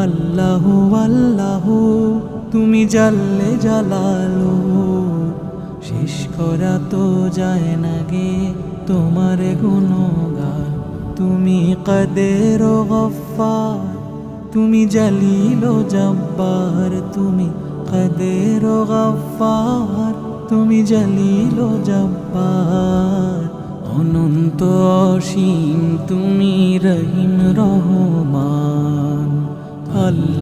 আল্লাহু আল্লাহু তুমি জাল্লে জালালু, শেষ করা তো যায় না গে তোমার গুণগান। তুমি কাদের ও গফফার, তুমি জলিল ও জব্বার, তুমি কাদের ও গফফার, তুমি জলিল ও জব্বার। অনন্ত অসীম তুমি রহিম রহমান। আল্লাহ